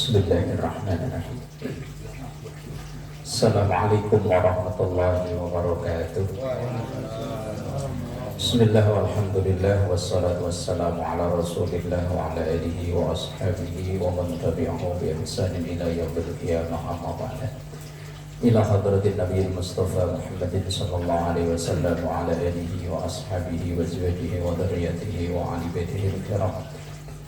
Bismillahirrahmanirrahim. Assalamualaikum warahmatullahi wabarakatuh. Bismillah walhamdulillah wassalatu wassalamu ala rasulillah wa ala alihi wa ashabihi wa man tabi'ahu bi ihsanin ila yaumil qiyamah amma ba'd. Ila hadratin nabiyil mustafa Muhammadin sallallahu alaihi wasallam wa ala alihi wa ashabihi wa azwajihi wa dzurriyyatihi wa ali baitihi al-kiram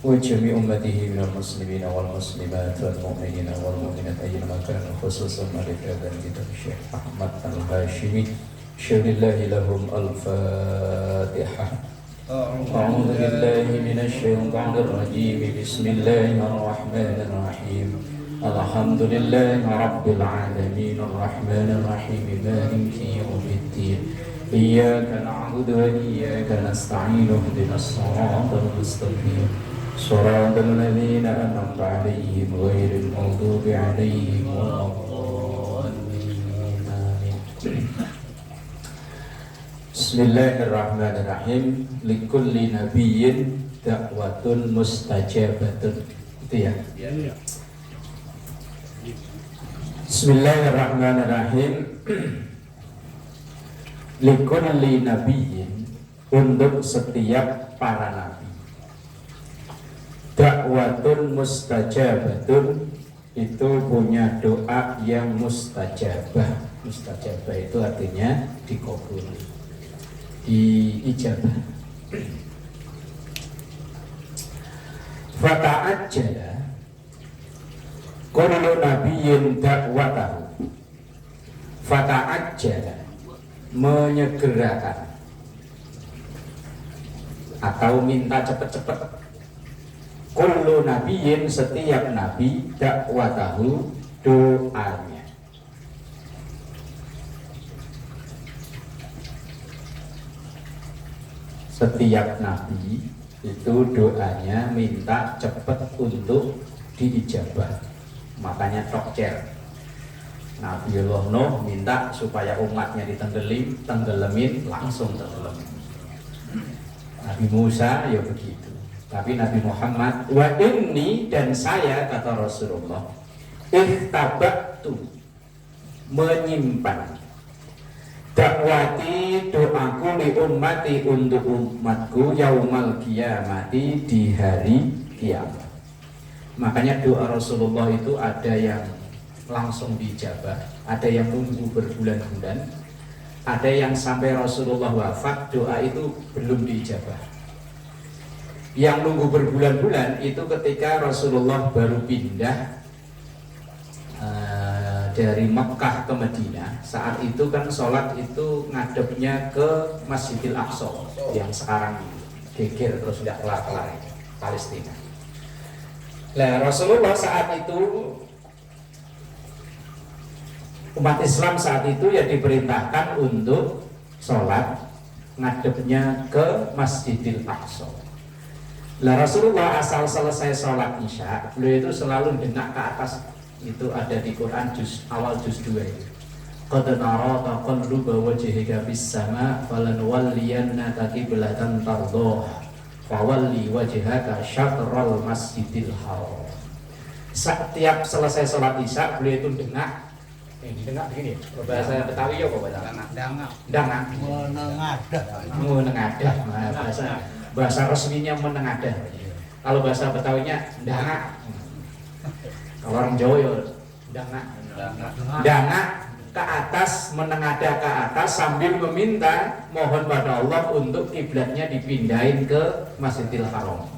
wa jami' ummatihi minal muslimina wal muslimat wal mu'minina wal mu'minat ayyama kanu, khususan dan kitab Syekh Ahmad Al-Hashimi syarillahi lahum al-fatihah. A'udzu billahi minasy syaithanir rajim. Bismillahirrahmanirrahim. Alhamdulillahi rabbil alamin arrahmanir rahim maliki yaumiddin. Iyyaka na'budu wa iyyaka nasta'in ihdinas siratal mustaqim siratal ladzina an'amta 'alaihim ghairil maghdubi 'alaihim waladdallin. Bismillahirrahmanirrahim. Likulli nabiyyin da'watun mustajabatun. Itu ya? Iya. Bismillahirrahmanirrahim. Likulli nabiyyin, untuk setiap para nabi, dakwatun mustajabatun, itu punya doa yang mustajabah. Mustajabah itu artinya dikabul, diijabah. Fata'ajjala kullu nabiyyin dakwatahu. Fata'ajjala, menyegerakan atau minta cepat-cepat. Kullu nabiyyin, setiap nabi, dakwatahu, doanya. Setiap nabi itu doanya minta cepat untuk diijabah. Makanya tokcer. Nabiullah Nuh minta supaya umatnya tenggelamin, langsung tenggelam. Nabi Musa ya begitu. Tapi Nabi Muhammad, wa inni, dan saya, kata Rasulullah, ihtabatu, menyimpan, dakwati, doaku, li ummati, untuk umatku, yaumal qiyamati, di hari kiamat. Makanya doa Rasulullah itu ada yang langsung dijabah, ada yang nunggu berbulan-bulan, ada yang sampai Rasulullah wafat doa itu belum dijabah. Yang nunggu berbulan-bulan itu ketika Rasulullah baru pindah dari Mekah ke Madinah. Saat itu kan sholat itu ngadepnya ke Masjidil Aqsa yang sekarang geger terus tidak kelar-kelar, Palestina. Nah, Rasulullah saat itu, umat Islam saat itu ya diperintahkan untuk sholat ngadepnya ke Masjidil Aqsa. Lah Rasulullah asal selesai sholat Isya, beliau itu selalu dengak ke atas. Itu ada di Quran awal juz 2 itu. Qad nara taqalluba wajhika fis sama' falanwalliyannaka qiblatan tardhaha fawalli wajhaka syatral masjidil haram. Setiap selesai sholat Isya, beliau itu dengak. Dengak begini, bahasa Betawi ya kok dengak. Menengadah. Bahasa resminya menengadah. Kalau bahasa Betawinya dengak. Kalau orang Jawa ya dengak ke atas, menengadah ke atas sambil meminta, mohon pada Allah untuk kiblatnya dipindahin ke Masjidil Haram.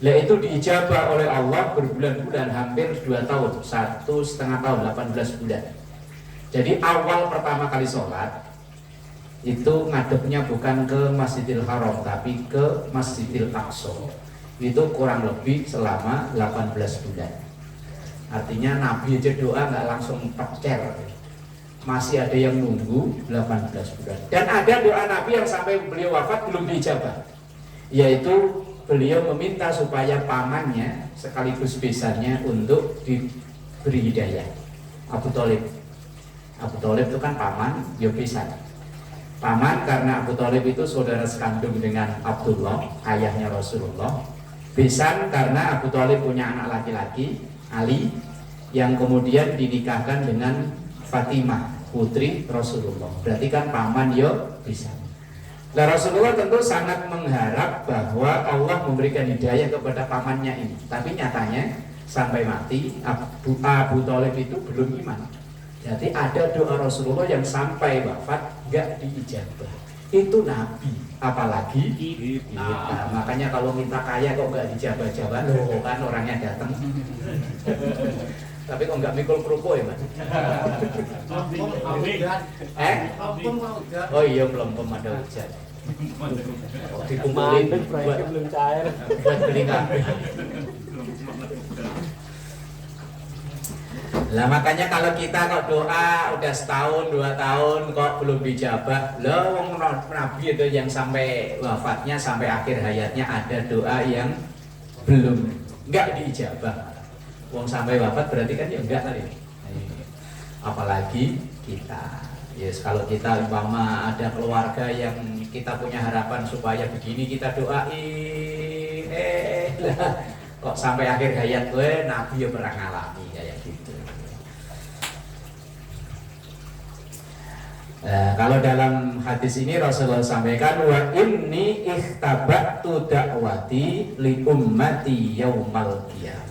Lah itu diijabah oleh Allah berbulan-bulan, hampir 2 tahun, 1,5 tahun, 18 bulan. Jadi awal pertama kali sholat itu ngadepnya bukan ke Masjidil Haram tapi ke Masjidil Aqsa. Itu kurang lebih selama 18 bulan. Artinya Nabi aja doa nggak langsung tekcer, masih ada yang nunggu 18 bulan. Dan ada doa Nabi yang sampai beliau wafat belum diijabah, yaitu beliau meminta supaya pamannya sekaligus besannya untuk diberi hidayah, Abu Thalib. Abu Thalib itu kan paman, ya besan. Paman karena Abu Thalib itu saudara sekandung dengan Abdullah, ayahnya Rasulullah. Besan karena Abu Thalib punya anak laki-laki, Ali yang kemudian dinikahkan dengan Fatimah putri Rasulullah. Berarti kan paman yo bisa. Nah, Rasulullah tentu sangat mengharap bahwa Allah memberikan hidayah kepada pamannya ini. Tapi nyatanya sampai mati Abu Thalib itu belum iman. Jadi ada doa Rasulullah yang sampai wafat gak diijabah. Itu Nabi, apalagi kita. Nah, makanya kalau minta kaya kok gak dijabah-jabah, loh kan orangnya datang. Tapi kok nggak mikul kerupuk ya mas? Oh iya belum ada hujan. Dikumpulin buat belum cair. Buat beli kabeh. Lah makanya kalau kita kok doa udah setahun 2 tahun kok belum dijabah, loh wong Nabi itu yang sampai wafatnya sampai akhir hayatnya ada doa yang belum nggak diijabah. Wong sampai wafat berarti kan ya enggak tadi. Apalagi kita. Yes, kalau kita umpama ada keluarga yang kita punya harapan supaya begini kita doain, kok sampai akhir hayat gue Nabi ya pernah ngalami kayak gitu. Kalau dalam hadis ini Rasulullah sampaikan wa inni ikhtabatu da'wati li ummati yaumal qiyamah.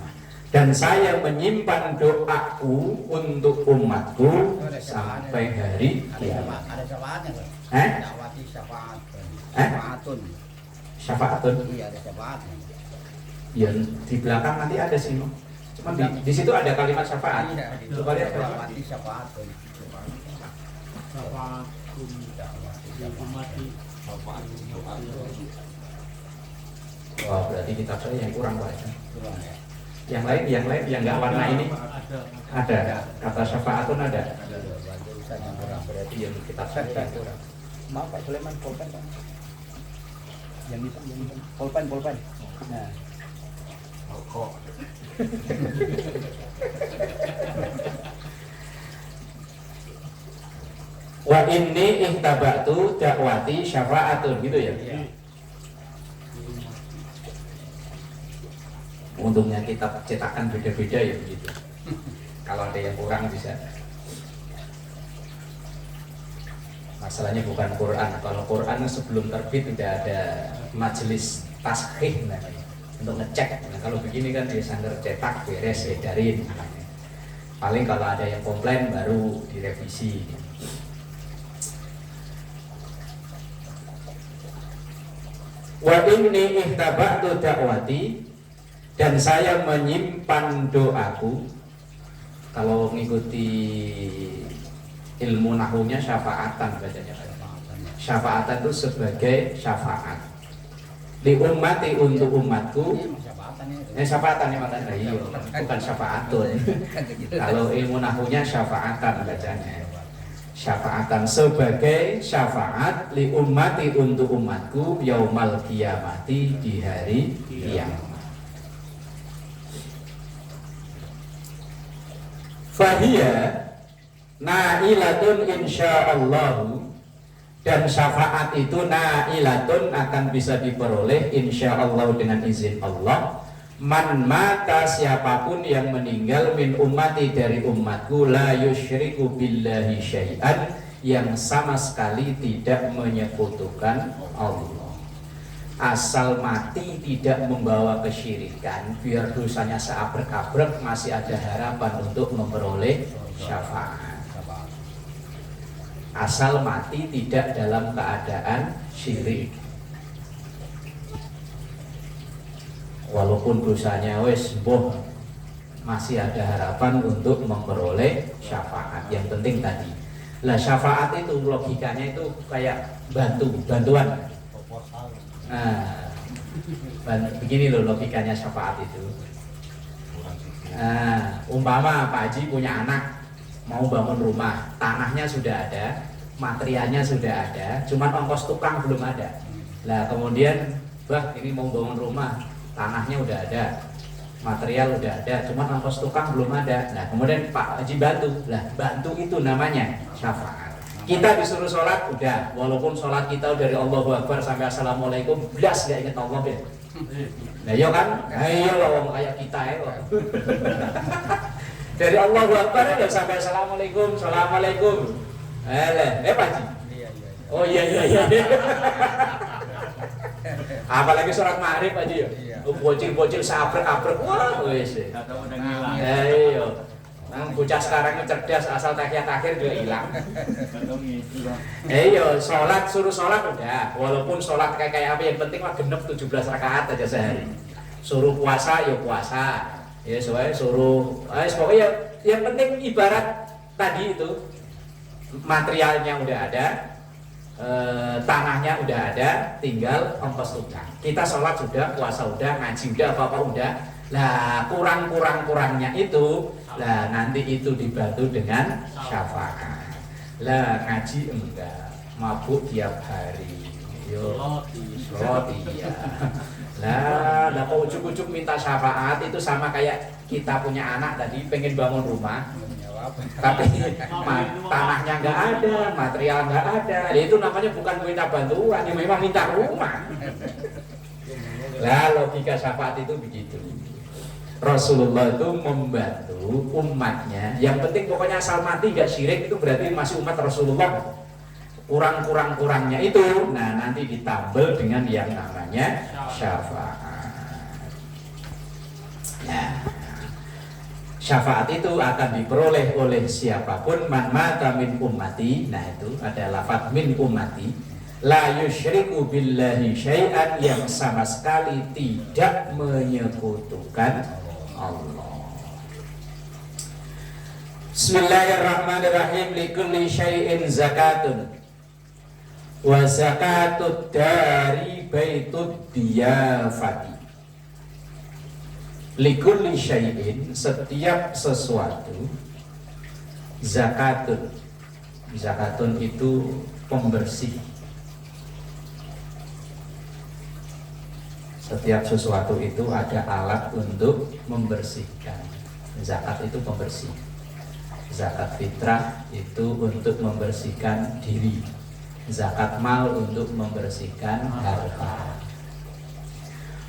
Dan saya menyimpan doaku untuk umatku sampai hari kiamat. Ada syafaatnya kan? Dakwati syafaat. Syafaatun. Syafaatun. Iya ada syafaatnya. Ya di belakang nanti ada sih. Cuma di situ ada kalimat syafaat. Coba lihat. Dakwati syafaatun. Syafaatun. Dakwati syafaatun. Wah berarti kitab saya yang kurang banyak. Kurang ya. Yang lain yang nggak warna ini ada kata syafaatun ada. Berarti yang kita saya kurang. Maaf Pak Sulaiman, pulpen Pak. Yang itu pulpen. Nah. Kok. Wa inni ihtabatu dakwati syafaatun gitu ya. Untungnya kita cetakan beda-beda ya begitu. Kalau ada yang kurang bisa. Masalahnya bukan Quran. Kalau Quran sebelum terbit sudah ada majelis taskhih namanya untuk ngecek. Nah, kalau begini kan dia sanggar cetak beres edarin. Paling kalau ada yang komplain baru direvisi. Wa inni ihtabatu da'wati, dan saya menyimpan doaku. Kalau mengikuti ilmu nahunya syafaatan bacanya. Syafaatan itu sebagai syafaat. Di ummati untuk umatku. Syafaatan ya makanya iya, bukan syafaatun. Kalau ilmu nahunya syafaatan bacanya. Syafaatan sebagai syafaat li ummati untuk umatku yaumal qiyamati di hari kiamat. Fahiyya na'ilatun insyaallah, dan syafaat itu na'ilatun akan bisa diperoleh insyaallah dengan izin Allah. Man mata, siapapun yang meninggal min ummati dari umatku la yusyriku billahi syai'an, yang sama sekali tidak menyekutukan Allah. Asal mati tidak membawa kesyirikan, biar dosanya seabrek-abrek masih ada harapan untuk memperoleh syafaat. Asal mati tidak dalam keadaan syirik, walaupun dosanya wes boh, masih ada harapan untuk memperoleh syafaat. Yang penting tadi lah, syafaat itu logikanya itu kayak bantuan. Nah, begini loh logikanya syafaat itu. Nah, umpama Pak Haji punya anak mau bangun rumah, tanahnya sudah ada, materialnya sudah ada, cuman ongkos tukang belum ada. Lah kemudian, bah ini mau bangun rumah, tanahnya udah ada, material udah ada, cuman ongkos tukang belum ada. Nah kemudian Pak Haji bantu, lah bantu itu namanya syafaat. Kita disuruh sholat udah, walaupun sholat kita dari Allahu Akbar sampai Assalamualaikum belas gak inget Allah ya. Nah iya kan? Nah iya lah wong kayak kita ya kok. Dari Allahu Akbar ya sampai Assalamualaikum, Assalamualaikum. Pak Ji. Oh iya. Apalagi sholat maghrib aja ya. Bocil-bocil sabrek-abrek. Wah, wis. Atau udah ngilang. Iya. Nang bocah sekarang cerdas asal tahiyat akhir juga hilang. Iya, suruh sholat udah. Walaupun sholat kayak apa yang penting mah genep 17 rakaat aja sehari. Suruh puasa ya puasa. Ya soalnya suruh pokoknya yang penting ibarat tadi itu materialnya udah ada, tanahnya udah ada, tinggal ongkos tukang. Kita sholat sudah, puasa udah, ngaji udah, apa-apa udah. Lah kurangnya itu, lah nanti itu dibantu dengan syafaat. Lah ngaji enggak, mabuk tiap hari. Yo, roti ya. Lah kok ujuk-ujuk minta syafaat itu sama kayak kita punya anak tadi pengen bangun rumah. Tapi tanahnya nggak ada, material nggak ada, ya itu namanya bukan minta bantuan, ya memang minta rumah. Lah logika syafaat itu begitu. Rasulullah itu membantu umatnya. Yang penting pokoknya asal mati nggak syirik itu berarti masih umat Rasulullah. Kurangnya itu, nah nanti ditambal dengan yang namanya syafaat. Nah, syafaat itu akan diperoleh oleh siapapun man mata min ummati. Nah itu ada lafaz min ummati, la yusyriku billahi syai'an, yang sama sekali tidak menyekutukan Allah. Bismillahirrahmanirrahim. Likulli syai'in zakatun wa zakatud dari baitud diyafati. Likulli syai'in, setiap sesuatu, zakatun. Zakatun itu pembersih. Setiap sesuatu itu ada alat untuk membersihkan. Zakat itu pembersih. Zakat fitrah itu untuk membersihkan diri. Zakat mal untuk membersihkan harta.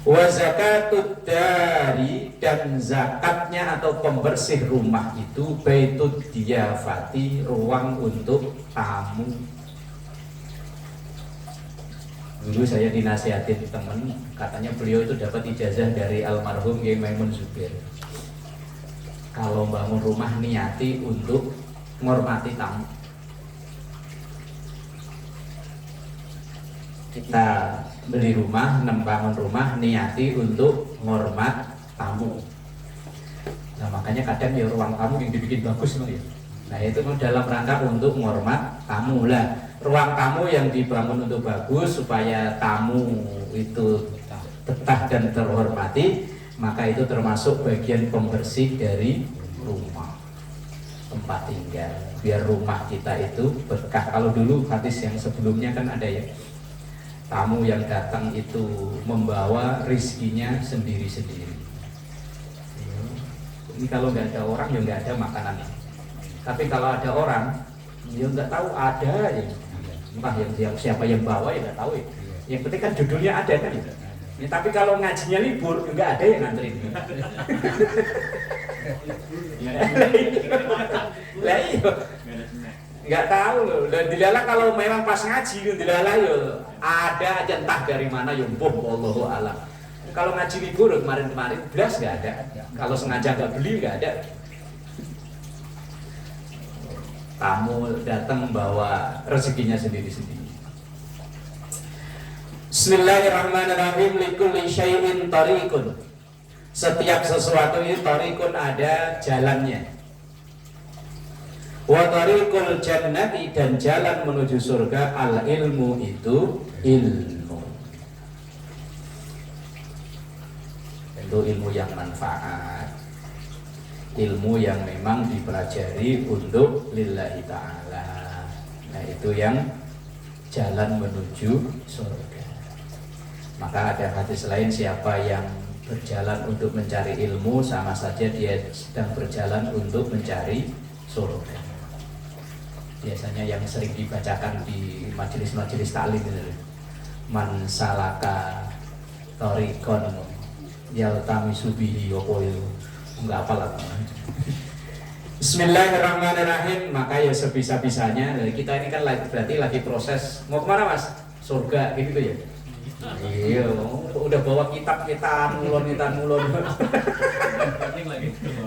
Wa zakatud dari, dan zakatnya atau pembersih rumah itu baitud diyafati, ruang untuk tamu. Dulu saya dinasihatin teman, katanya beliau itu dapat ijazah dari almarhum Kiai Maimun Zubair. Kalau bangun rumah niati untuk menghormati tamu. Kita beli rumah, membangun rumah, niati untuk menghormat tamu. Nah makanya kadang ya ruang tamu yang dibikin bagus ya. Nah itu dalam rangka untuk menghormat tamu lah. Ruang tamu yang dibangun untuk bagus supaya tamu itu betah dan terhormati, maka itu termasuk bagian pembersih dari rumah, tempat tinggal, biar rumah kita itu berkah. Kalau dulu hadis yang sebelumnya kan ada ya, tamu yang datang itu membawa rizkinya sendiri-sendiri. Ini kalau nggak ada orang ya nggak ada makanan. Tapi kalau ada orang, ya nggak tahu ada ya. Entah yang siapa yang bawa ya nggak tahu ya. Yang penting kan judulnya ada kan ya. Ya, tapi kalau ngajinya libur nggak ada yang nganterin. Lah iya. Nggak tahu loh. Dan dilala kalau memang pas ngaji dilala yo ada aja entah dari mana yo wallahu alam. Kalau ngaji libur kemarin-kemarin belas nggak ada. Kalau sengaja nggak beli nggak ada. Tamu datang bawa rezekinya sendiri-sendiri. Bismillahirrahmanirrahim. Likulli syai'in tariqun. Setiap sesuatu itu tariqun, ada jalannya. Wa tariqul jannati, dan jalan menuju surga, al ilmu itu ilmu. Itu ilmu yang manfaat, ilmu yang memang dipelajari untuk lillahi ta'ala. Nah itu yang jalan menuju surga. Maka ada hadis lain, siapa yang berjalan untuk mencari ilmu sama saja dia sedang berjalan untuk mencari surga. Biasanya yang sering dibacakan di majelis-majelis taklim itu, man salaka Torikon yaltamisu bihi apa itu enggak apalah. Bismillahirrahmanirrahim. Maka ya sebisa-bisanya dari kita ini kan berarti lagi proses mau kemana mas? Surga gitu ya? Iya, udah bawa kitab kita mulon.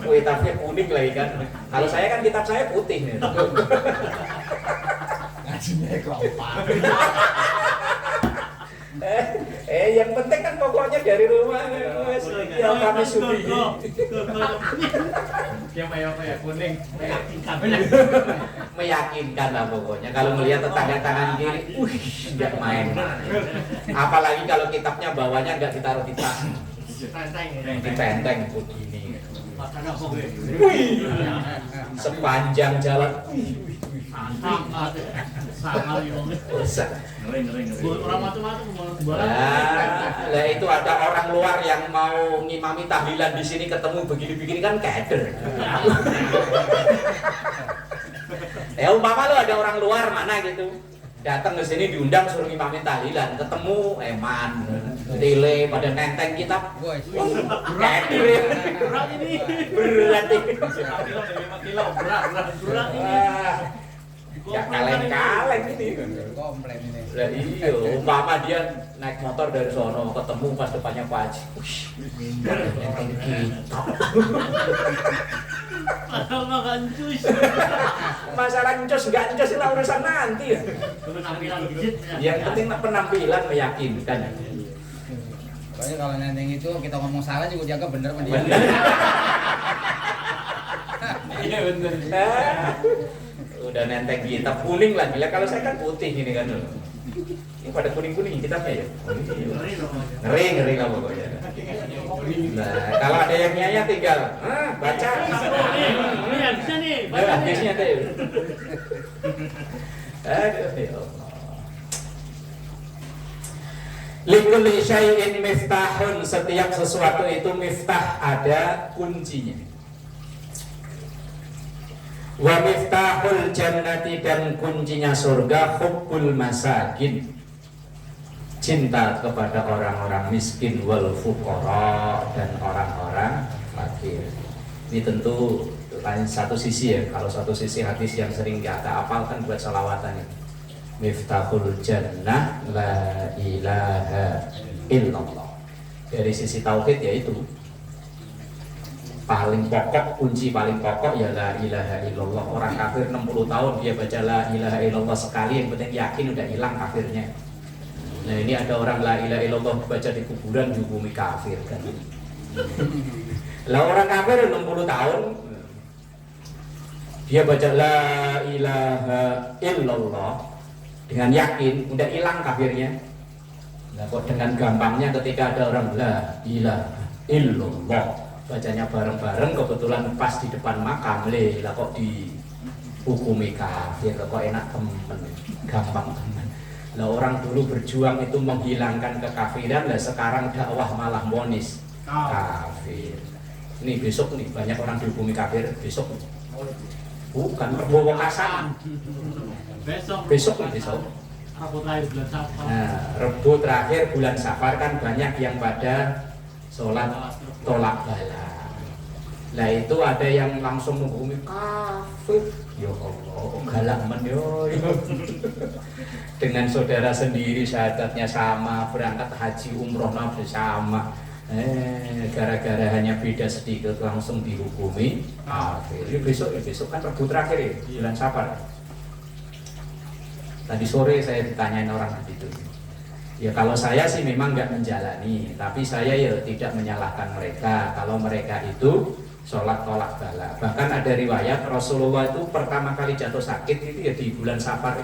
Oh, kitabnya kuning lagi kan? Kalau saya kan kitab saya putih nih. Ngajinya kelopak. Yang penting kan pokoknya dari rumah mas. Ya kami subi. Yang kayak kuning, Meyakinkan lah pokoknya. Kalau melihat tetangga tangan kiri, nggak main. Apalagi kalau kitabnya bawahnya nggak ditaruh di tas, dipenteng begini. Sepanjang jalan. Lah itu ada orang luar yang mau ngimami tahlilan di sini ketemu begini-begini kan keder. Ya umpama lo ada orang luar mana gitu datang ke sini diundang suruh ngimami tahlilan ketemu eman tile pada nenteng kitab keder berat ini ya kaleng-kaleng ini komplain ini. lah iya umpama dia naik motor dari sono ketemu pas depannya Pak Haji nenteng kitab Padahal makan jus. masalah encos nggak encos itu urusan nanti ya. Penampilan dikit. Yang penting penampilan meyakinkan. Pokoknya kalau nenteng itu kita ngomong salah juga dianggap bener sama dia. Iya bener. Udah nenteng kitab kuning lagi lah. Kalau saya kan putih ini kan. Ini pada kuning-kuning kitabnya ya. Ngeri lah pokoknya. Nah, kalau ada yang nyaya tinggal, baca. Ini habisnya nih. Habisnya deh. Aduh, ya Allah. Likulli syai'in miftahun, setiap sesuatu itu miftah, ada kuncinya. Wa miftahul jannati, dan kuncinya surga hubbul masakin, cinta kepada orang-orang miskin, wal fuqara, dan orang-orang fakir. Ini tentu lain satu sisi ya. Kalau satu sisi hadis yang sering kita hafalkan buat sholawatan ini, miftahul jannah la ilaha illallah. Dari sisi tauhid yaitu paling pokok, kunci paling pokok ya la ilaha illallah. Orang kafir 60 tahun dia baca la ilaha illallah sekali, yang penting yakin udah hilang kafirnya. Nah ini ada orang la ilaha illallah baca di kuburan dihukumi kafir kan. Lah orang kafir 60 tahun dia baca la ilaha illallah dengan yakin udah hilang kafirnya. Nah kok dengan gampangnya ketika ada orang la ilaha illallah bacanya bareng-bareng kebetulan pas di depan makam lah kok dihukumi kafir, kok enak temen, gampang temen. Lah orang dulu berjuang itu menghilangkan kekafiran, lah sekarang dakwah malah monis kafir. Ini besok nih banyak orang dihukumi kafir besok. Bukan Rebo Wekasan. Besok. Rabu terakhir bulan Safar. Nah, Rebo terakhir bulan Safar kan banyak yang pada sholat tolak bala. Lah itu ada yang langsung menghukumi kafir. Ya Allah, galak men yo. Dengan saudara sendiri syahadatnya sama, berangkat haji umroh nabi sama. Gara-gara hanya beda sedikit langsung dihukumi kafir. Besok kan Rabu terakhir ya, bulan Safar. Tadi sore saya ditanyain orang begitu. Ya kalau saya sih memang nggak menjalani, tapi saya ya tidak menyalahkan mereka kalau mereka itu sholat tolak bala. Bahkan ada riwayat Rasulullah itu pertama kali jatuh sakit itu ya di bulan Safar.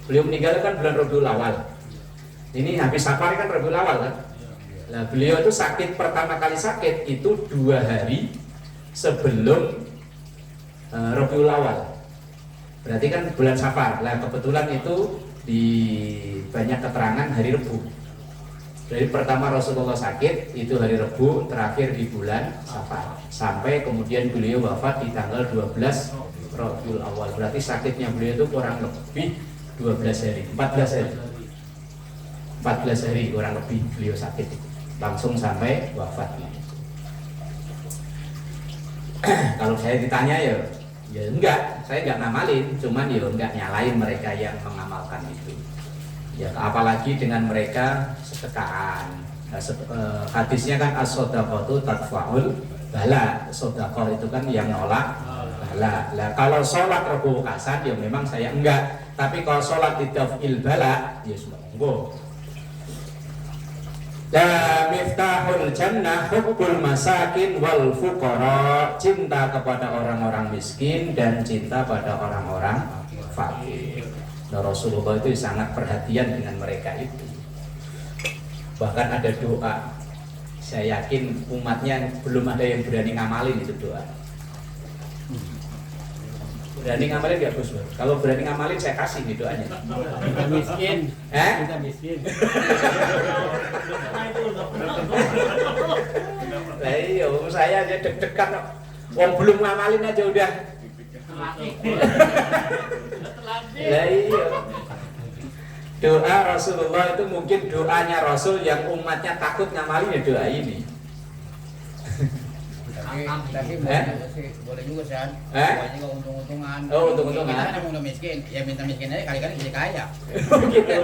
Beliau meninggal kan bulan Rabiul Awal. Ini habis Safar kan Rabiul Awal kan. Nah beliau itu sakit pertama kali sakit itu 2 hari sebelum Rabiul Awal. Berarti kan bulan Safar. Nah kebetulan itu di banyak keterangan hari Rebu. Dari pertama Rasulullah sakit itu hari Rebu, terakhir di bulan Safar. Sampai kemudian beliau wafat di tanggal 12 Rabiul Awal. Berarti sakitnya beliau itu kurang lebih 12 hari, 14 hari. 14 hari kurang lebih beliau sakit. langsung sampai wafat. Kalau saya ditanya ya enggak, saya enggak ngamalin, cuman ya enggak nyalain mereka yang mengamalkan itu. Ya apalagi dengan mereka sedekahan. Hadisnya kan as-shadaqatu tadfa'ul bala, sedekah itu kan yang nolak bala. Lah kalau sholat rebukasan ya memang saya enggak, tapi kalau sholat idafil bala ya monggo. La miftahul jannah hubbul masakin wal fuqara, cinta kepada orang-orang miskin dan cinta pada orang-orang fakir. Nah, Rasulullah itu sangat perhatian dengan mereka itu. Bahkan ada doa, saya yakin umatnya belum ada yang berani ngamalin itu doa. Berani ngamalin gak Gus? Kalau berani ngamalin saya kasih nih doanya. Minta miskin. Minta miskin. Lah iya, saya aja deg-degan kok. Wong belum ngamalin aja udah. Lah iya. Doa Rasulullah itu mungkin doanya Rasul yang umatnya takut ngamalin ya doa ini. Tapi boleh juga San. Boleh juga untung-untungan. Oh, untung-untungan. Kita kan mau miskin, ya minta miskin aja kali-kali jadi kaya. Gitu.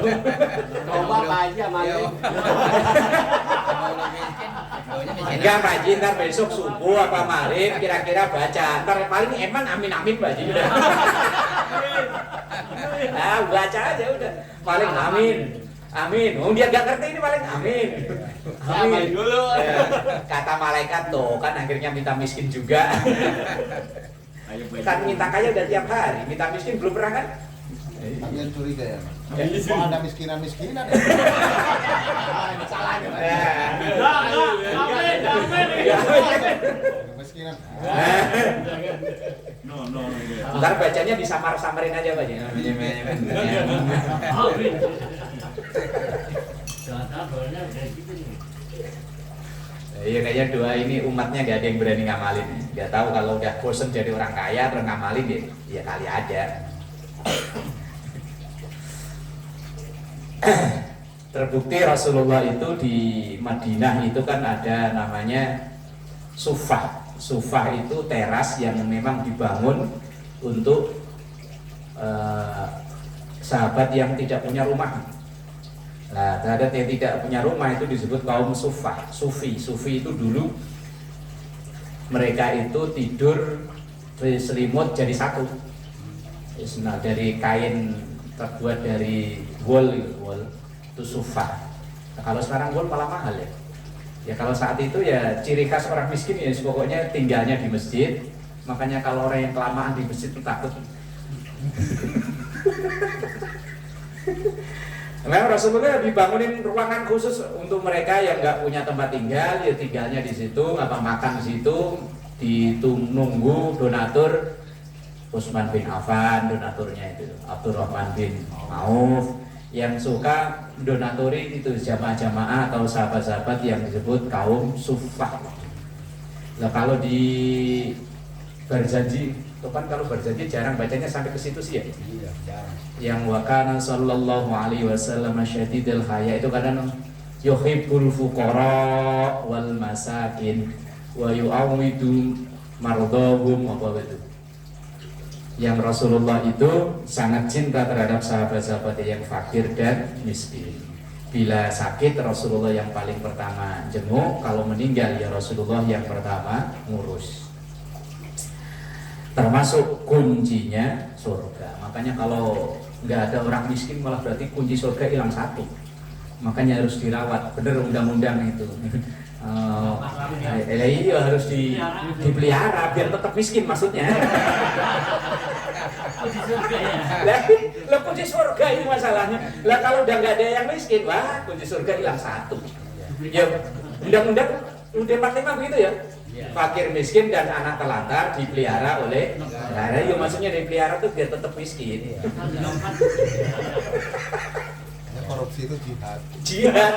Coba apa aja maling. Kalau miskin, doanya miskin. Enggak Pak Haji, ntar besok subuh apa maghrib kira-kira baca. Ntar paling eman amin-amin Pak Haji udah. Nah, baca aja udah. Paling amin. Amin. Oh dia gak ngerti ini paling amin. Amin dulu. Kata malaikat tuh kan akhirnya minta miskin juga. Kan minta kaya udah tiap hari, minta miskin belum pernah kan? Kalian curiga ya? Kok ada miskinan-miskinan ya? Ini salahnya. Miskinan. Ntar bacanya disamar-samarin aja Pak Haji. Iya kayaknya doa ini umatnya gak ada yang berani ngamalin. Gak tahu kalau udah bosen jadi orang kaya terus ngamalin ya kali aja. Terbukti Rasulullah itu di Madinah itu kan ada namanya sufah. Sufah itu teras yang memang dibangun untuk sahabat yang tidak punya rumah. Nah, terhadap yang tidak punya rumah itu disebut kaum sufah, sufi. Sufi itu dulu mereka itu tidur selimut jadi satu. Nah, dari kain terbuat dari wool itu sufah. Nah, kalau sekarang wool malah mahal ya. Ya kalau saat itu ya ciri khas orang miskin ya pokoknya tinggalnya di masjid. Makanya kalau orang yang kelamaan di masjid itu takut. Memang Rasulullah dibangunin ruangan khusus untuk mereka yang nggak punya tempat tinggal, ya tinggalnya di situ, apa makan di situ, ditunggu donatur Utsman bin Affan, donaturnya itu Abdurrahman bin Auf, yang suka donatori itu jamaah-jamaah atau sahabat-sahabat yang disebut kaum sufah. Nah kalau di berjanji, itu kan kalau berjanji jarang bacanya sampai ke situ sih ya. Iya, jarang. Yang wakana sallallahu alaihi wasallam syadidul haya itu kadang yuhibbul fuqara wal masakin wa yu'awidu mardhahum apa itu. Yang Rasulullah itu sangat cinta terhadap sahabat-sahabat yang fakir dan miskin. Bila sakit Rasulullah yang paling pertama jenguk, kalau meninggal ya Rasulullah yang pertama ngurus. Termasuk kuncinya surga. Makanya kalau nggak ada orang miskin malah berarti kunci surga hilang satu. Makanya harus dirawat. Bener undang-undang itu. Iya harus dipelihara biar tetap miskin maksudnya. Kunci surga ya. Lah kunci surga ini masalahnya. Lah kalau udah nggak ada yang miskin, wah kunci surga hilang satu. Ya undang-undang UUD 45 begitu ya. Fakir miskin dan anak telantar dipelihara oleh negara. Ya maksudnya dipelihara tuh biar tetap miskin. Korupsi itu jihad. Jihad.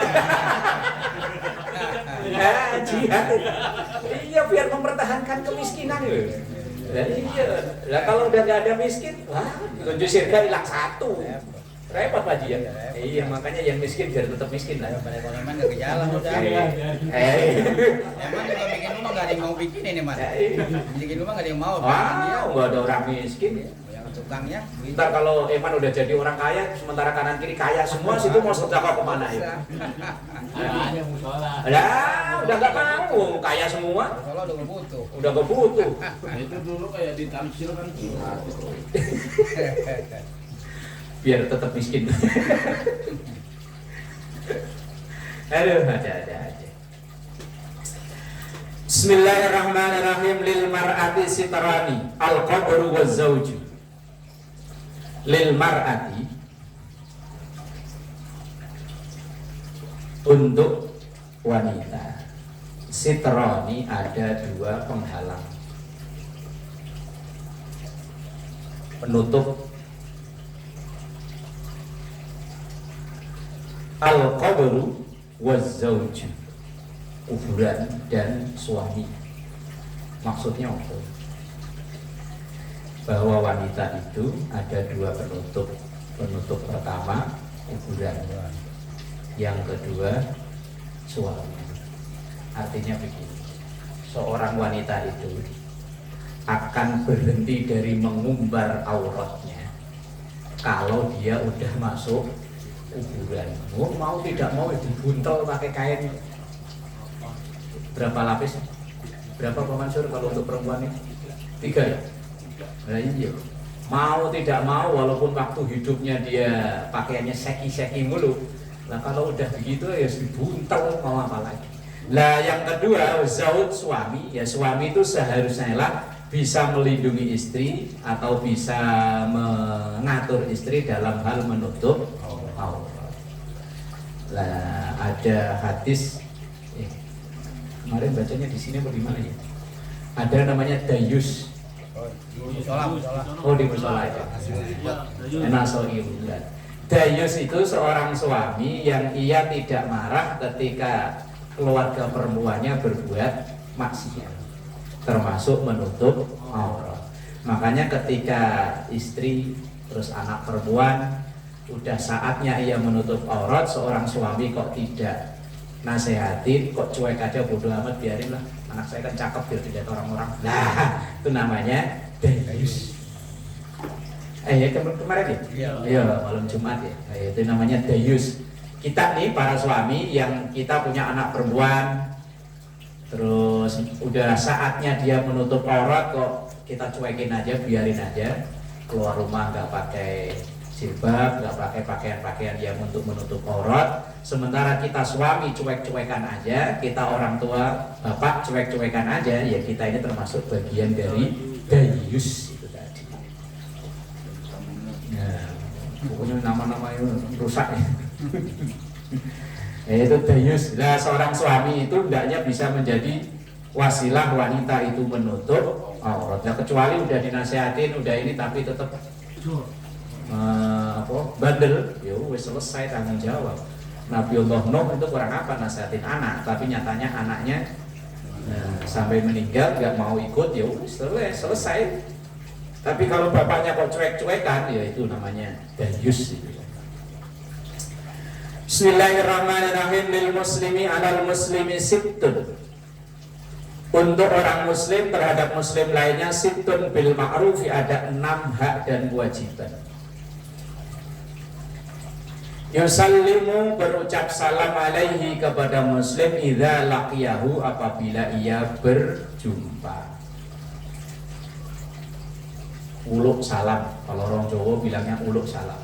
Jihad. Iya biar mempertahankan kemiskinan loh. Lah iya. Lah kalau udah nggak ada miskin, wah kunci surga hilang satu. Repot Pak Haji ya. Iya, repot. Iya, makanya yang miskin biar tetap miskin lah. Perekonomian nggak ke jalan udah. Emang kalau bikin rumah nggak ada yang mau bikin ini mas. Bikin rumah nggak ada yang mau. Wah, nggak ada orang miskin ya. Yang tukangnya. Ntar kalau Eman udah jadi orang kaya, sementara kanan kiri kaya semua, situ mau sedekah kemana ya? Ada musola. Lah, udah nggak mau, kaya semua, Kalau udah butuh. udah nggak butuh. Itu dulu kayak di Tamsil kan. Biar tetap miskin. Aduh, ada. Bismillahirrahmanirrahim. Lil mar'ati sitrani al-qabru waz zawju. Lil mar'ati, untuk wanita, sitrani ada dua penghalang, penutup. Al-qabru waz-zawju, kuburan dan suami. Maksudnya apa? Bahwa wanita itu ada dua penutup. Penutup pertama kuburan, yang kedua suami. Artinya begini, seorang wanita itu akan berhenti dari mengumbar auratnya kalau dia udah masuk kuburan. Mau tidak mau dibuntel pakai kain. Berapa lapis? Berapa Pak Mansur kalau untuk perempuan ini? 3 ya? Nah iya. Mau tidak mau, walaupun waktu hidupnya dia pakaiannya seki-seki mulu, nah kalau udah begitu ya dibuntel, mau apa lagi. Nah yang kedua, zauj, suami. Ya suami itu seharusnya lah bisa melindungi istri atau bisa mengatur istri dalam hal menutup aurat. Lah ada hadis, kemarin bacanya di sini apa di mana ya? Ada namanya dayus. Oh di musola aja. Dayus itu seorang suami yang ia tidak marah ketika keluarga perempuannya berbuat maksiat, termasuk menutup aurat. Makanya ketika istri terus anak perempuan udah saatnya ia menutup aurat, seorang suami kok tidak nasehatin, kok cuek aja, bodoh amat, biarin lah, anak saya kan cakep biar dilihat orang-orang. Nah, itu namanya dayus. Ya kemarin ya? Iya, malam Jumat ya. Itu namanya dayus. Kita nih para suami yang kita punya anak perempuan, terus udah saatnya dia menutup aurat, kok kita cuekin aja, biarin aja, keluar rumah nggak pakai jilbab, nggak pakai pakaian-pakaian yang untuk menutup aurat. Sementara kita suami cuek-cuekan aja, kita orang tua bapak cuek-cuekan aja, ya kita ini termasuk bagian dari dayus itu tadi. Nah, pokoknya nama-nama itu rusak ya. Itu dayus. Nah, seorang suami itu hendaknya bisa menjadi wasilah wanita itu menutup aurat. Nah, kecuali udah dinasehatin, udah ini tapi tetap bandel, yo wis selesai tanggung jawab. Nabiullah Nuh itu kurang apa nasihatin anak, tapi nyatanya anaknya sampai meninggal nggak mau ikut, ya wis selesai. Tapi kalau bapaknya kok cuek-cuekan, ya itu namanya dayus itu. Bismillahirrahmanirrahim. Lil muslimi alal muslimi sittun. Untuk orang muslim terhadap muslim lainnya sittun bil ma'rufi, ada 6 hak dan kewajiban. Yusallimu, berucap salam alaihi kepada muslim idza laqiyahu, apabila ia berjumpa. Uluk salam, kalau orang Jawa bilangnya uluk salam.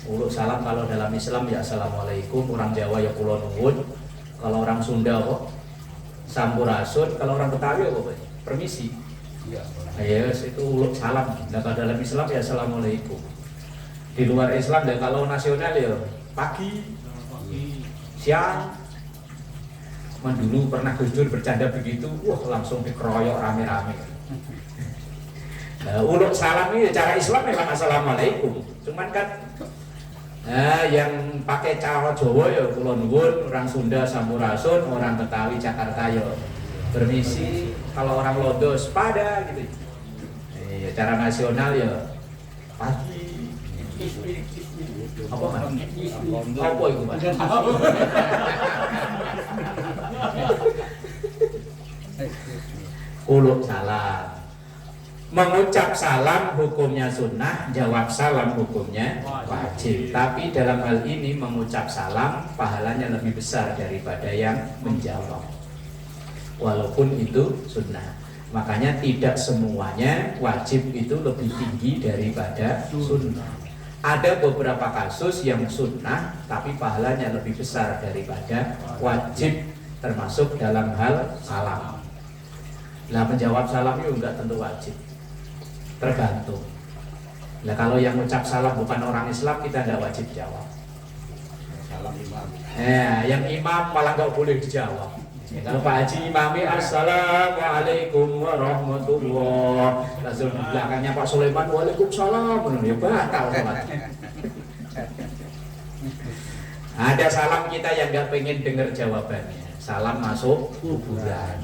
Uluk salam kalau dalam Islam ya assalamualaikum, orang Jawa ya kula nuwun. Kalau orang Sunda kok sampurasun, kalau orang Betawi kok permisi. Iya, itu uluk salam. Nah kalau dalam Islam ya assalamualaikum. Di luar Islam dan kalau nasional ya pagi, siang. Dulu pernah Gus Dur bercanda begitu, wah langsung dikeroyok rame-rame. Nah, uluk salam ini cara Islam memang assalamualaikum. Cuman kan yang pakai cara Jawa ya kula nuwun, orang Sunda sampurasun, orang Betawi Jakarta ya permisi, kalau orang Londo pada gitu. Cara nasional ya pagi. Apa Mas? Apa itu Mas? Kuluk salam. Mengucap salam hukumnya sunnah, jawab salam hukumnya wajib. Tapi dalam hal ini mengucap salam pahalanya lebih besar daripada yang menjawab. Walaupun itu sunnah. Makanya tidak semuanya wajib itu lebih tinggi daripada sunnah. Ada beberapa kasus yang sunnah tapi pahalanya lebih besar daripada wajib, termasuk dalam hal salam. Nah, menjawab salam itu enggak tentu wajib, tergantung. Nah, kalau yang mengucap salam bukan orang Islam, kita enggak wajib jawab. Salam imam. Yang imam malah enggak boleh dijawab. Ya, kalau Pak Haji imami assalamualaikum warahmatullahi, langsung di belakangnya Pak Sulaiman waalaikumsalam, ya batal sholat. Ada salam kita yang nggak pengen dengar jawabannya, salam masuk kuburan.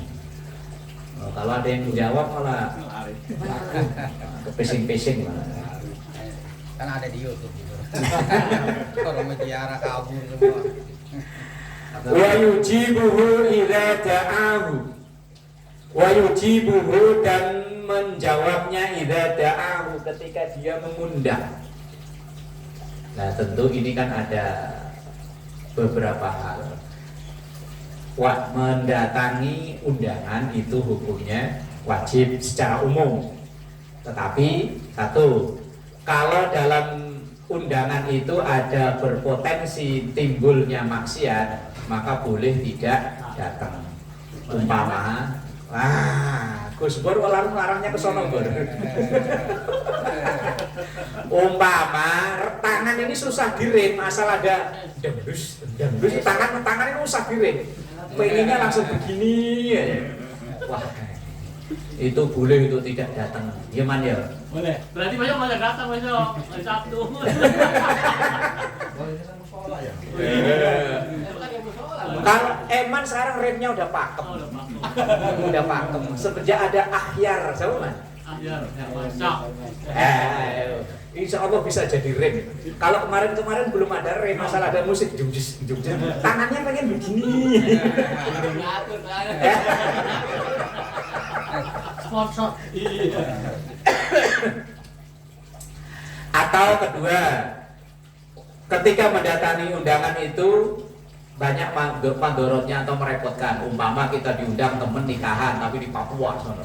Kalau ada yang menjawab malah pesing-pesing malah. Kan ada di YouTube gitu. Kalau mutiara kabur semua. Wa yujibuhu idza da'ahu. Wa yujibuhu, dan menjawabnya idza da'ahu, ketika dia mengundang. Nah, tentu ini kan ada beberapa hal. Mendatangi undangan itu hukumnya wajib secara umum. Tetapi satu, kalau dalam undangan itu ada berpotensi timbulnya maksiat, maka boleh tidak datang. Umpama, Gus Bor larangnya ke sono Bor. Umpama tangan ini susah direm, asal ada dembus, tangan ini susah direm. Pengennya langsung begini aja. Wah, itu boleh itu tidak datang. Gimana ya? Boleh. Berarti besok malah datang besok. Hari Sabtu. Kalau Eman sekarang remnya udah pakem. Udah pakem. Semenjak ada Akhyar, siapa Man? Akhyar, ya masak. Insya Allah bisa jadi rem. Kalau kemarin belum ada rem, masalah ada musik jujus. Tangannya pengen begini. Ngatur kan. Sponsor. Iya. Atau kedua, ketika mendatangi undangan itu banyak mandorotnya atau merepotkan. Umpama kita diundang temen nikahan tapi di Papua sana.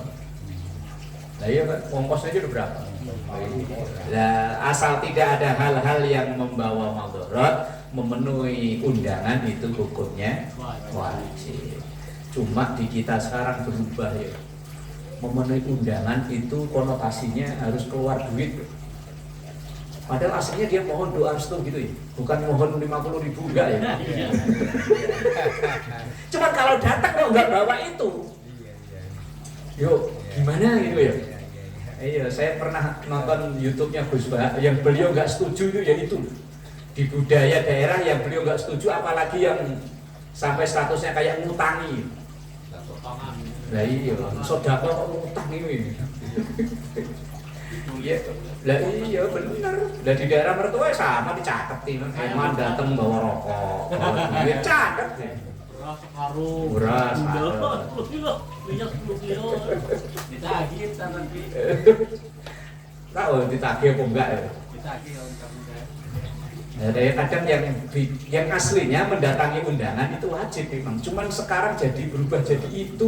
Nah iya kan, ongkosnya aja udah berapa? Nah, asal tidak ada hal-hal yang membawa mandorot, memenuhi undangan itu hukumnya wajib. Cuma di kita sekarang berubah ya. Memenuhi undangan itu konotasinya harus keluar duit. Padahal aslinya dia mohon doa restu gitu ya, bukan mohon 50.000 enggak ya. Cuman kalau datang kok enggak bawa itu, yuk gimana gitu ya. Iya, saya pernah nonton YouTube-nya Gus Bah, yang beliau nggak setuju itu ya itu di budaya daerah yang beliau nggak setuju, apalagi yang sampai statusnya kayak ngutangi. Lah iya, sodako kok ngutang ini. Iya, lah iya benar. Lah di daerah mertua sama dicatetin, Eman datang bawa rokok, bawa duit catet ya. Beras, Minyak 10 kilo. Ditagih nanti. Tahu ditagih apa enggak ya? Ditagih kalau enggak. Ada kadang yang aslinya mendatangi undangan itu wajib memang. Cuman sekarang jadi berubah jadi itu.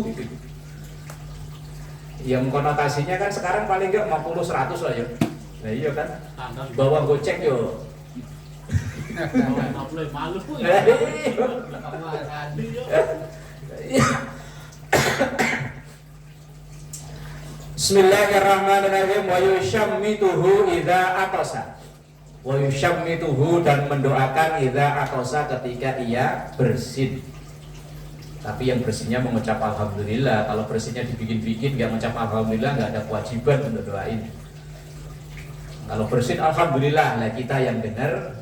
Yang konotasinya kan sekarang paling enggak 50-100 lah ya. Nah iya kan? Bawa gocek yo. Bawa 50 malu. Bismillahirrahmanirrahim. Wa yushammituhu idza aqasa. Wa yushammituhu, dan mendoakan idza aqasa, ketika ia bersin. Tapi yang bersihnya mengucap alhamdulillah. Kalau bersihnya dibikin-bikin nggak mengucap alhamdulillah, nggak ada kewajiban untuk doain. Kalau bersin alhamdulillah, lah kita yang dengar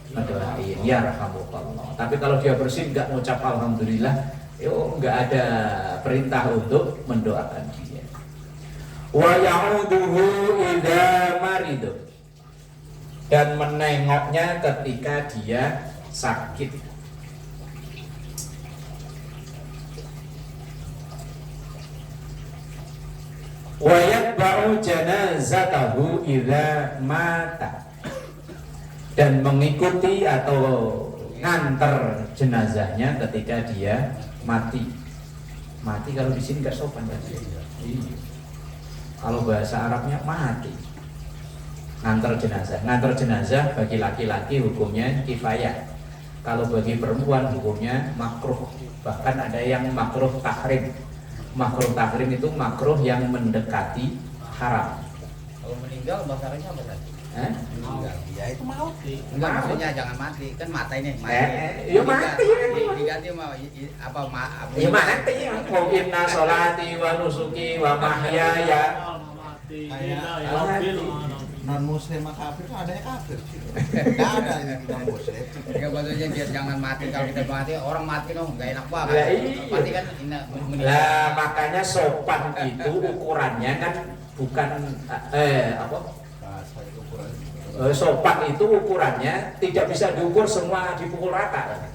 mendoain ya rahmatullah. Tapi kalau dia bersin nggak mengucap alhamdulillah, yo nggak ada perintah untuk mendoakan dia. Wa ya'uduhu idza marid. dan menengoknya ketika dia sakit. Wa yatba'u janazatahu idza mata, dan mengikuti atau nganter jenazahnya ketika dia mati. Mati kalau di sini nggak sopan kan? Iya. Kalau bahasa Arabnya mati. Nganter jenazah. Nganter jenazah bagi laki-laki hukumnya kifayah. Kalau bagi perempuan hukumnya makruh. Bahkan ada yang makruh tahrim. Makruh tahrim itu makruh yang mendekati haram. Kalau meninggal bahasa Arabnya apa tadi? Meninggal. Ya itu mau. Enggak, maksudnya jangan mati. Kan mata ini mati. Ya mati. Diganti mau apa Ya mati. Wa inna sholati wa nusuki wa mahyaya. Non muslim sama kafir kan adanya kafir. Enggak ada yang non muslim. Ya maksudnya dia jangan mati. Kalau kita mati, orang mati dong enggak enak banget. Lah, iya. Mati kan meninggal. Lah makanya sopan itu ukurannya kan bukan apa? Bahasa itu ukuran. Sopan itu ukurannya tidak bisa diukur semua dipukul rata.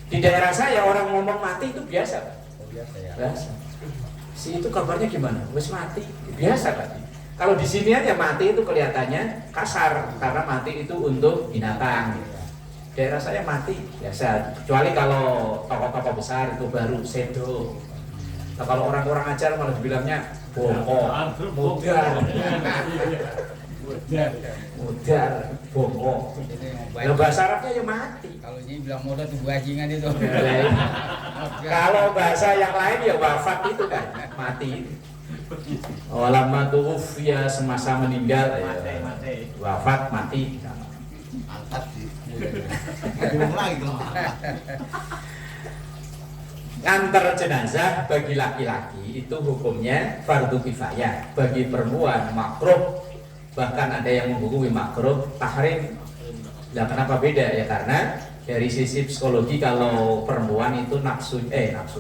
Di daerah saya orang ngomong mati itu biasa, Pak. Biasa ya. Biasa. Si itu kabarnya gimana? Wes mati. Biasa kan. Kalau di sini aja mati itu kelihatannya kasar karena mati itu untuk binatang. Daerah saya mati biasa, kecuali kalau tokoh-tokoh besar itu baru sedo. Nah, kalau orang-orang ajar malah dibilangnya bongkok, mudar, mudar, bongkok. Nah, bahasa Arabnya ya mati. Kalau ini bilang modal tuh bajingan itu. Kalau bahasa yang lain ya wafat itu kan, mati. Lama tuwfiya semasa meninggal, Mati. wafat mati. Angkat sih. Belum lagi kalau angkat. Nganter jenazah bagi laki-laki itu hukumnya fardu kifayah, bagi perempuan makruh, bahkan ada yang menghukumi makruh tahrim. Nah, kenapa beda ya? Karena dari sisi psikologi kalau perempuan itu nafsu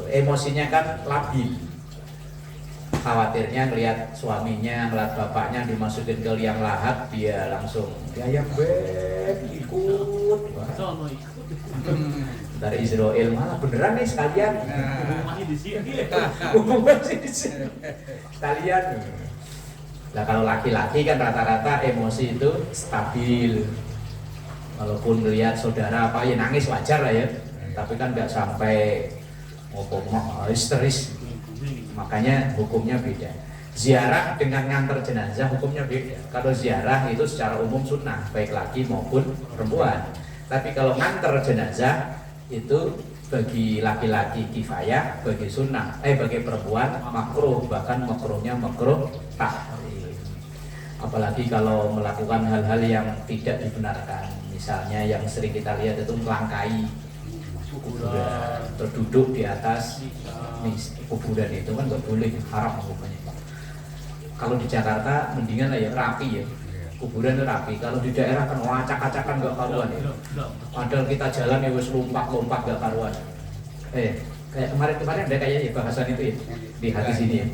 emosinya kan labil. Khawatirnya ngelihat suaminya, ngelihat bapaknya dimasukin ke liang lahat, dia langsung ya beb ikut. Sono ikut. Dari Israel malah beneran nih sekalian. Masih di sini. Masih di sini. Sekalian. Nah kalau laki-laki kan rata-rata emosi itu stabil. Walaupun melihat saudara apa ya nangis wajar lah ya. Tapi kan nggak sampai ngomong histeris. Makanya hukumnya beda. Ziarah dengan nganter jenazah hukumnya beda. Kalau ziarah itu secara umum sunnah, baik laki maupun perempuan. Tapi kalau nganter jenazah itu bagi laki-laki kifayah, bagi sunnah, bagi perempuan makruh, bahkan makruhnya makruh tahrim. Apalagi kalau melakukan hal-hal yang tidak dibenarkan, misalnya yang sering kita lihat itu melangkai kuburan, terduduk di atas kuburan itu kan nggak boleh, haram hukumnya. Kalau di Jakarta mendingan lah ya rapi ya, kuburan itu rapi. Kalau di daerah kan acak-acakan nggak karuan ya. Padahal kita jalan ya wes lompat nggak karuan. Kayak kemarin ada kayaknya bahasan itu ya di hadis ini ya.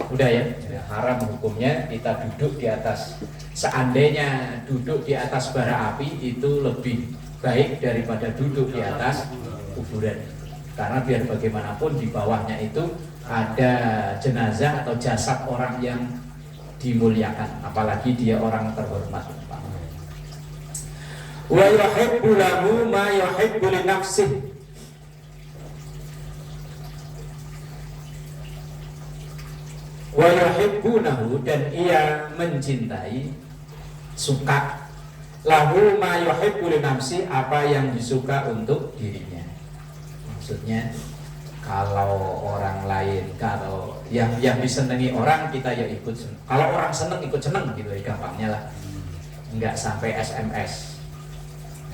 Udah ya, haram hukumnya kita duduk di atas. Seandainya duduk di atas bara api itu lebih baik daripada duduk di atas kuburan. Karena biar bagaimanapun di bawahnya itu ada jenazah atau jasad orang yang dimuliakan, apalagi dia orang terhormat. Wa yuhibbu lahu ma yuhibbu li nafsihi. Wa yuhibbunahu, dan ia mencintai, suka lahu ma yuhibbu li nafsihi, apa yang disuka untuk dirinya. Maksudnya kalau orang lain, kalau yang disenangi orang kita ya ikut seneng. Kalau orang seneng ikut seneng gitu ya gampangnya lah. Enggak sampai SMS.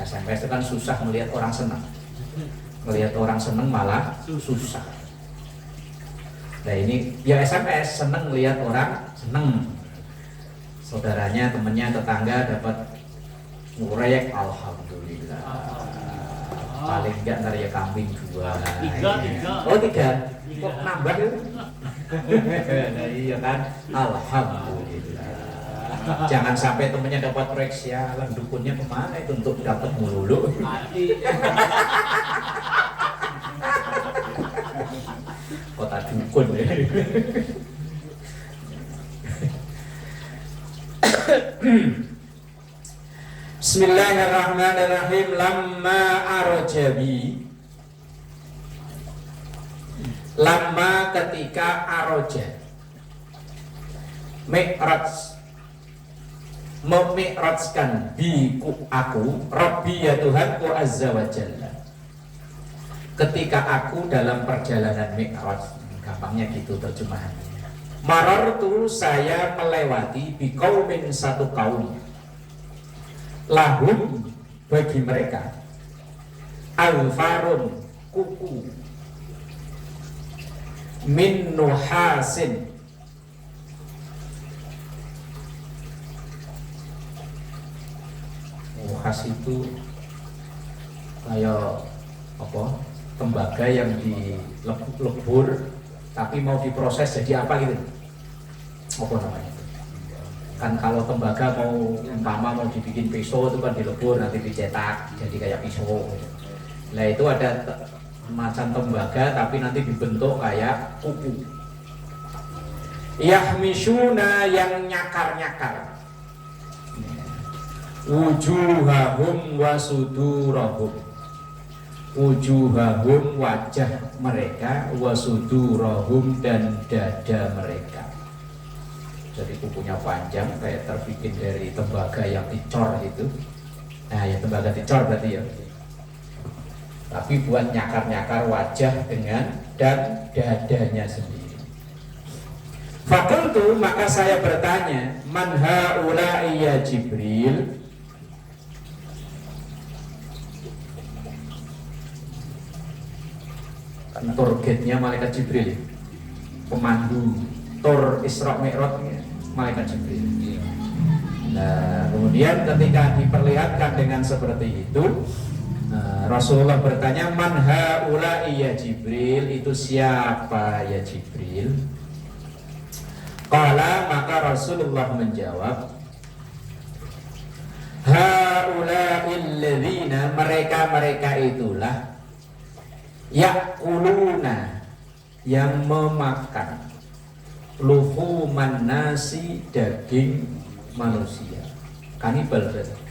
SMS itu kan susah melihat orang seneng. Melihat orang seneng malah susah. Nah ini ya SMS seneng melihat orang seneng. Saudaranya, temennya, tetangga dapat ngurek, alhamdulillah. Paling enggak ntar ya kambing 2. Tiga. Oh 3. Kok nambah itu? Nah iya kan, alhamdulillah. Jangan sampai temennya dapat proyek, sialan dukunnya kemana itu untuk dapat melulu. Mati. Kota dukun ya. Bismillahirrahmanirrahim. Lamma arojabi, lamma ketika aroja, mi'raj, memi'rajkan biku aku, Rabbi ya Tuhanku azza wa jalla. Ketika aku dalam perjalanan mi'raj, gampangnya gitu terjemahannya. Marartu, saya melewati biqaumin, satu kaum, lahum, bagi mereka, alfarun, kuku, min nuhasin, nuhas itu kayak apa, tembaga yang dilebur tapi mau diproses jadi apa gitu, apa namanya? Kan kalau tembaga mau dibikin pisau itu kan dilebur, nanti dicetak jadi kayak pisau. Nah itu ada macam tembaga tapi nanti dibentuk kayak kuku. Yahmishuna, yang nyakar-nyakar, wujuhahum wa sudurahum, wujuhahum, wajah mereka, wa sudurahum, dan dada mereka. Jadi kukunya panjang kayak terbikin dari tembaga yang dicor itu. Nah ya tembaga dicor berarti ya. Tapi buat nyakar-nyakar wajah dengan dan dadanya sendiri. Fakultu, maka saya bertanya, man haula'i ya Jibril. Kan targetnya malaikat Jibril, pemandu tur Isra Mi'rajnya malaikat Jibril. Nah, kemudian ketika diperlihatkan dengan seperti itu, Rasulullah bertanya, man haula'i ya Jibril, itu siapa ya Jibril? Qala, maka Rasulullah menjawab, haula'il ladzina, mereka-mereka itulah, yakuluna, yang memakan, luhuman nasi, daging manusia. Kanibal berarti.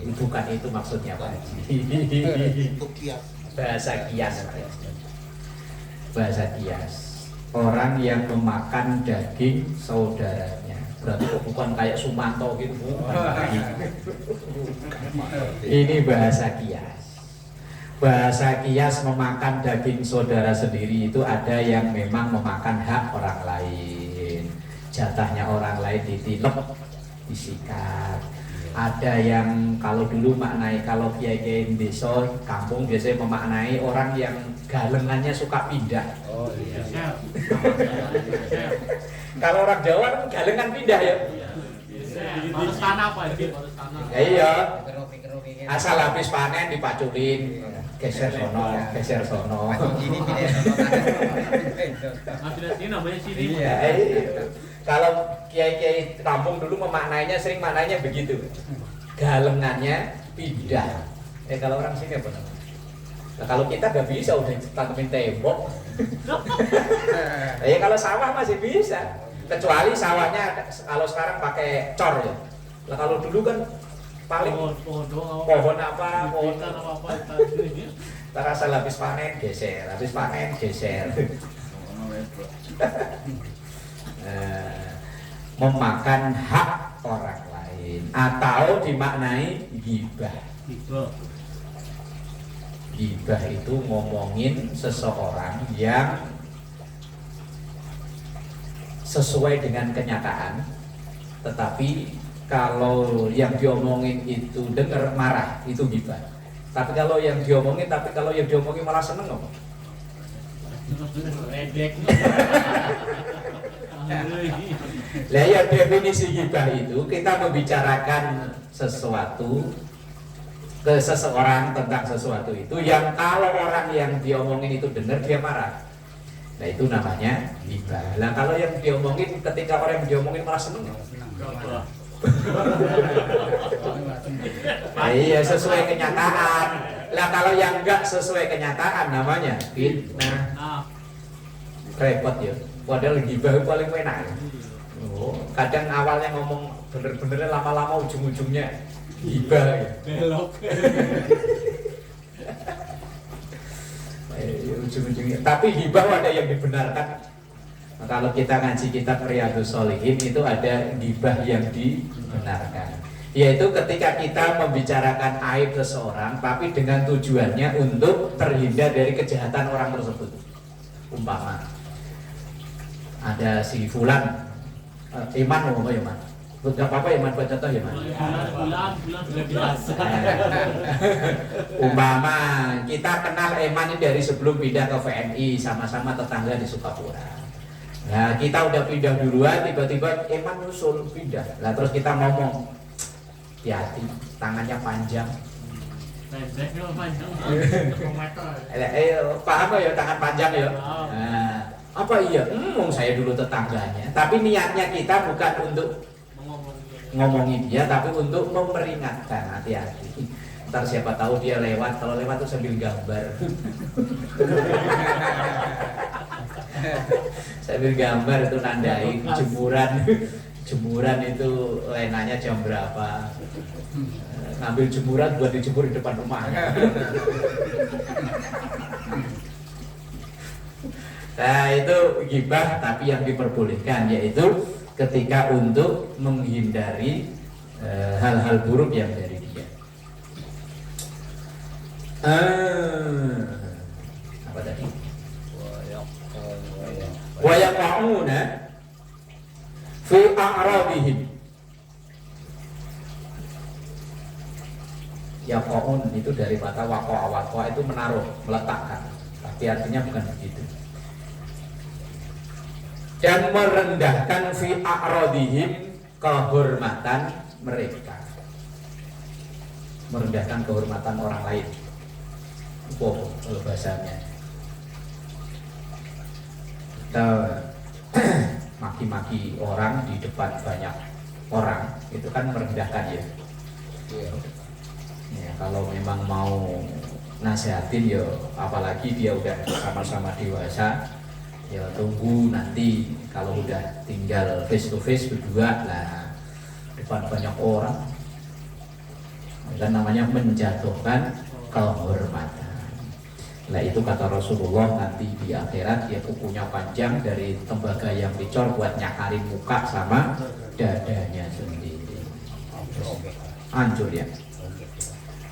Bukan itu maksudnya Pak Haji. Itu kias. Bahasa kias. Bahasa kias. Orang yang memakan daging saudaranya. Berarti bukan kayak Sumanto gitu. Ini bahasa kias. Bahasa kias memakan daging saudara sendiri itu ada yang memang memakan hak orang lain, jatahnya orang lain ditilep, disikat. Ada yang kalau dulu maknai, kalau kiai-kiai desa kampung biasanya memaknai orang yang galengannya suka pindah. Oh iya. Kalau orang Jawa kan galengan pindah ya. Harus tanah apa ini? Harus tanah. Ya iya. Keropi-keropi. Asal habis panen dipaculin, geser sono, geser sono. Ini pilih sono Ngambil sini namanya sini. Iya. Kalau kiai-kiai kampung dulu memaknainya, sering maknainya begitu. Galengannya pindah. Kalau orang sini apa namanya? Nah, kalau kita nggak bisa udah tangkepin tembok. Kalau sawah masih bisa. Kecuali sawahnya kalau sekarang pakai cor ya. Nah, kalau dulu kan paling pohon apa, pohon apa terasa habis panen geser, habis panen geser. Memakan hak orang lain atau dimaknai ghibah. Ghibah itu ngomongin seseorang yang sesuai dengan kenyataan, tetapi kalau yang diomongin itu dengar marah, itu ghibah. Tapi kalau yang diomongin malah seneng kok. Lah ya, definisi ghibah itu kita membicarakan sesuatu ke seseorang tentang sesuatu itu yang kalau orang yang diomongin itu dengar dia marah. Nah itu namanya ghibah. Lah kalau yang diomongin ketika orang yang diomongin malah seneng, Iya, sesuai kenyataan. Lah kalau yang enggak sesuai kenyataan namanya fitnah. Nah, Repot ya. Padahal gibah paling enak. Oh, kadang awalnya ngomong bener-bener, lama-lama ujung-ujungnya gibah ya. belok. Ujung-ujungnya. Tapi gibah ada yang dibenarkan. Nah, kalau kita ngaji kitab Riyadhus Shalihin itu ada gibah yang dibenarkan. Yaitu ketika kita membicarakan aib seseorang tapi dengan tujuannya untuk terhindar dari kejahatan orang tersebut. Umpama ada si fulan, Iman ngomong ya Man? Gak apa-apa ya Man, buat contoh ya Man? Bulan sudah biasa. Umpama kita kenal Eman ini dari sebelum pindah ke VNI, sama-sama tetangga di Sukapura. Nah kita udah pindah duluan, tiba-tiba Eman nyusul pindah. Nah terus kita ngomong, hati-hati, tangannya panjang. Pendeknya panjang. Paham gak ya tangan panjang ya? Nah, apa iya? Saya dulu tetangganya. Tapi niatnya kita bukan untuk ngomongin dia, tapi untuk memperingatkan, hati-hati. Ntar siapa tahu dia lewat, kalau lewat tuh sambil gambar. Sambil gambar itu nandain jemuran itu lenanya jam berapa. Ngambil jemuran buat dijemur di depan rumah. Nah itu gibah tapi yang diperbolehkan, yaitu ketika untuk menghindari hal-hal buruk yang dari dia. Apa tadi? Wa yaqauna fi a'radihim. Yaqaun itu dari kata waqa'a itu menaruh, meletakkan. Tapi artinya bukan begitu. Dan merendahkan fi a'radihim, kehormatan mereka. Merendahkan kehormatan orang lain. Itu bahasanya. Kita maki-maki orang di depan banyak orang, itu kan merendahkan ya. Ya kalau memang mau nasihatin ya, apalagi dia udah sama-sama dewasa, ya tunggu nanti kalau udah tinggal face to face berdua lah depan banyak orang, kan namanya menjatuhkan kehormatan. Nah itu kata Rasulullah, nanti di akhirat dia kukunya panjang dari tembaga yang dicor buat nyakarin muka sama dadanya sendiri. Hancur ya.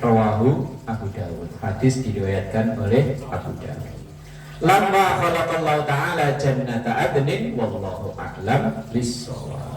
Rawahu Abu Dawud. Hadis diriwayatkan oleh Abu Dawud. Lamma khalaqallahu ta'ala jannata adnin wallahu a'lam bis-shawab.